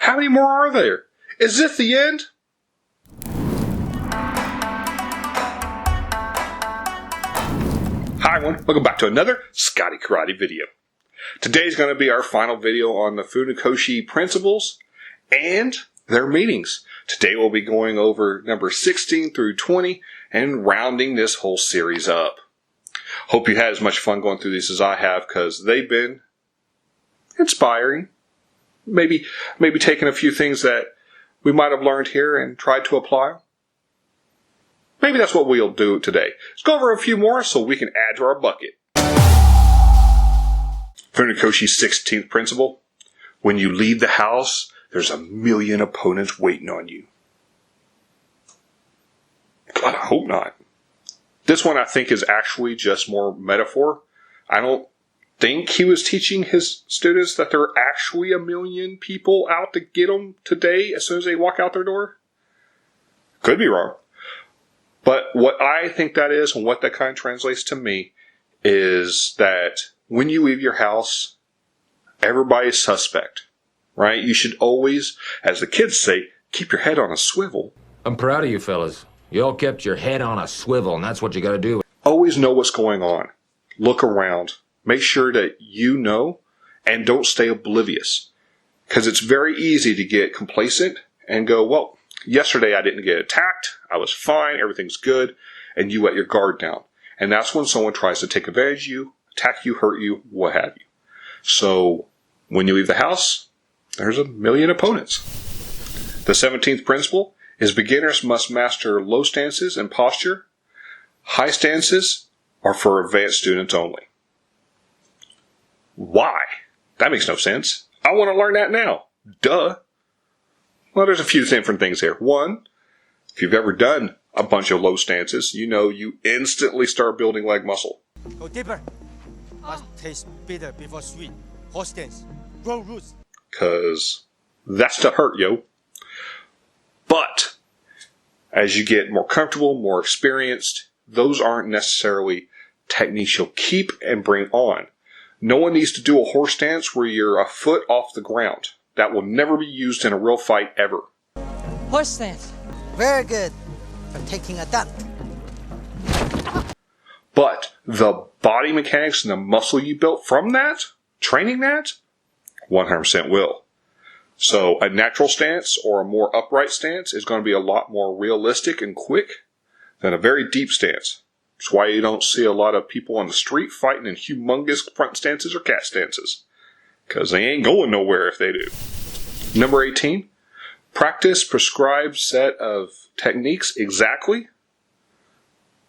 How many more are there? Is this the end? Hi everyone, welcome back to another Scotty Karate video. Today's going to be our final video on the Funakoshi principles and their meanings. Today we'll be going over number 16 through 20 and rounding this whole series up. Hope you had as much fun going through these as I have, because they've been inspiring. Maybe taking a few things that we might have learned here and tried to apply. Maybe that's what we'll do today. Let's go over a few more so we can add to our bucket. Funakoshi's 16th principle. When you leave the house, there's 1,000,000 opponents waiting on you. God, I hope not. This one I think is actually just more metaphor. I don't think he was teaching his students that there are actually 1,000,000 people out to get them today as soon as they walk out their door. Could be wrong. But what I think that is, and what that kind of translates to me, is that when you leave your house, everybody's suspect, right? You should always, as the kids say, keep your head on a swivel. I'm proud of you fellas. You all kept your head on a swivel, and that's what you gotta do. Always know what's going on. Look around. Make sure that you know, and don't stay oblivious. Because it's very easy to get complacent and go, well, yesterday I didn't get attacked, I was fine, everything's good, and you let your guard down. And that's when someone tries to take advantage of you, attack you, hurt you, what have you. So, when you leave the house, there's 1,000,000 opponents. The 17th principle is beginners must master low stances and posture. High stances are for advanced students only. Why? That makes no sense. I want to learn that now. Duh. Well, there's a few different things here. One, if you've ever done a bunch of low stances, you know you instantly start building leg muscle. Go deeper. Must taste bitter before sweet. Horse stance. Grow roots. Because that's to hurt, yo. But as you get more comfortable, more experienced, those aren't necessarily techniques you'll keep and bring on. No one needs to do a horse stance where you're a foot off the ground. That will never be used in a real fight ever. Horse stance. Very good. For taking a dump. But the body mechanics and the muscle you built from that, training that, 100% will. So a natural stance or a more upright stance is going to be a lot more realistic and quick than a very deep stance. That's why you don't see a lot of people on the street fighting in humongous front stances or cat stances. Because they ain't going nowhere if they do. Number 18. Practice prescribed set of techniques exactly.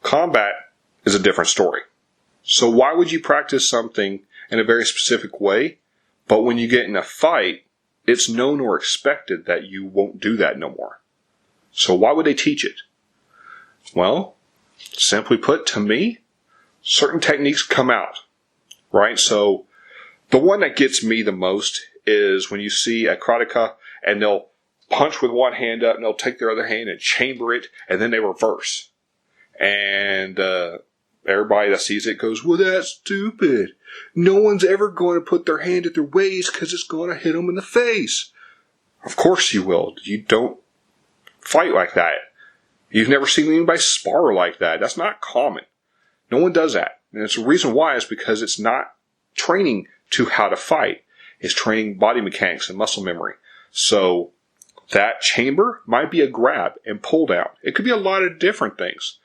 Combat is a different story. So why would you practice something in a very specific way, but when you get in a fight, it's known or expected that you won't do that no more? So why would they teach it? Well, simply put, to me, certain techniques come out, right? So the one that gets me the most is when you see a karateka and they'll punch with one hand up and they'll take their other hand and chamber it and then they reverse. And everybody that sees it goes, well, that's stupid. No one's ever going to put their hand at their waist because it's going to hit them in the face. Of course you will. You don't fight like that. You've never seen anybody spar like that. That's not common. No one does that. And it's the reason why is because it's not training to how to fight. It's training body mechanics and muscle memory. So that chamber might be a grab and pull down. It could be a lot of different things.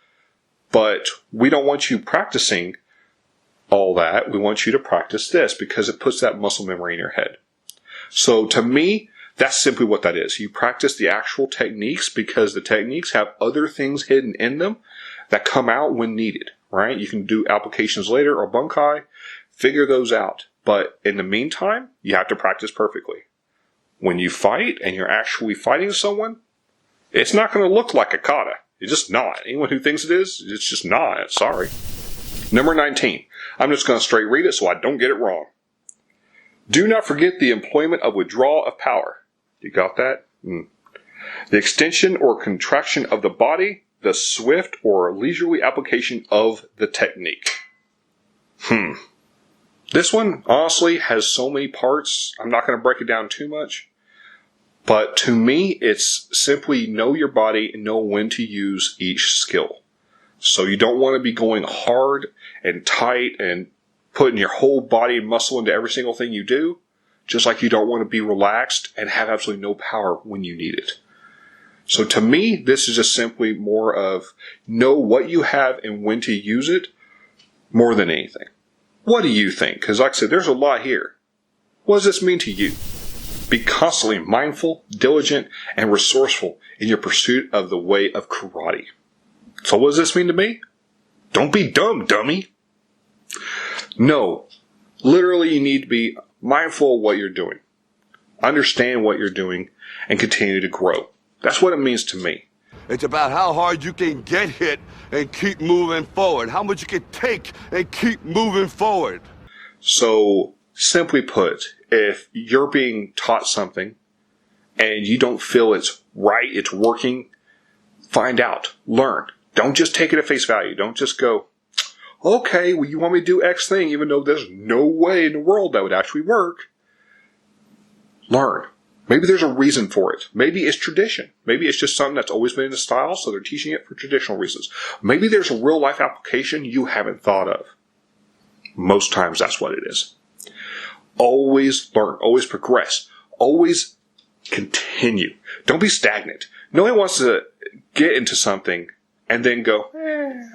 But we don't want you practicing all that. We want you to practice this because it puts that muscle memory in your head. So to me, that's simply what that is. You practice the actual techniques because the techniques have other things hidden in them that come out when needed, right? You can do applications later or bunkai, figure those out. But in the meantime, you have to practice perfectly. When you fight and you're actually fighting someone, it's not going to look like a kata. It's just not. Anyone who thinks it is, it's just not. Sorry. Number 19. I'm just going to straight read it so I don't get it wrong. Do not forget the employment of withdrawal of power. You got that? The extension or contraction of the body, the swift or leisurely application of the technique. This one, honestly, has so many parts, I'm not going to break it down too much. But to me, it's simply know your body and know when to use each skill. So you don't want to be going hard and tight and putting your whole body and muscle into every single thing you do, just like you don't want to be relaxed and have absolutely no power when you need it. So to me, this is just simply more of know what you have and when to use it more than anything. What do you think? Because like I said, there's a lot here. What does this mean to you? Be constantly mindful, diligent, and resourceful in your pursuit of the way of karate. So what does this mean to me? Don't be dumb, dummy. No. Literally, you need to be mindful of what you're doing. Understand what you're doing and continue to grow. That's what it means to me. It's about how hard you can get hit and keep moving forward. How much you can take and keep moving forward. So, simply put, if you're being taught something and you don't feel it's right, it's working, find out, learn. Don't just take it at face value. Don't just go, okay, well, you want me to do X thing even though there's no way in the world that would actually work. Learn. Maybe there's a reason for it. Maybe it's tradition. Maybe it's just something that's always been in the style, so they're teaching it for traditional reasons. Maybe there's a real life application you haven't thought of. Most times that's what it is. Always learn. Always progress. Always continue. Don't be stagnant. No one wants to get into something and then go,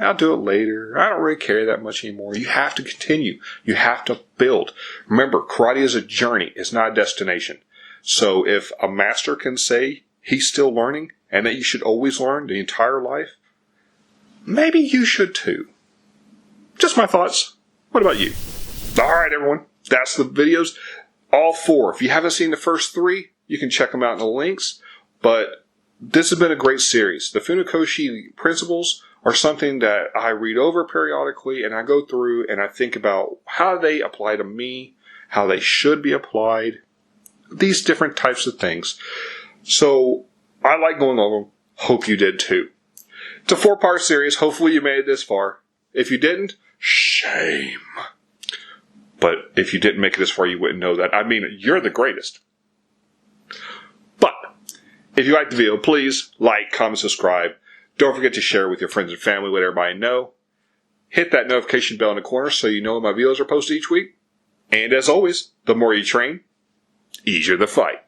I'll do it later. I don't really care that much anymore. You have to continue. You have to build. Remember, karate is a journey. It's not a destination. So if a master can say he's still learning and that you should always learn the entire life, maybe you should too. Just my thoughts. What about you? All right, everyone. That's the videos. All 4. If you haven't seen the first 3, you can check them out in the links. But this has been a great series. The Funakoshi principles are something that I read over periodically and I go through and I think about how they apply to me, how they should be applied, these different types of things. So I like going over them. Hope you did too. It's a 4-part series. Hopefully you made it this far. If you didn't, shame. But if you didn't make it this far, you wouldn't know that. I mean, you're the greatest. But if you liked the video, please like, comment, subscribe. Don't forget to share with your friends and family, let everybody know. Hit that notification bell in the corner so you know when my videos are posted each week. And as always, the more you train, easier the fight.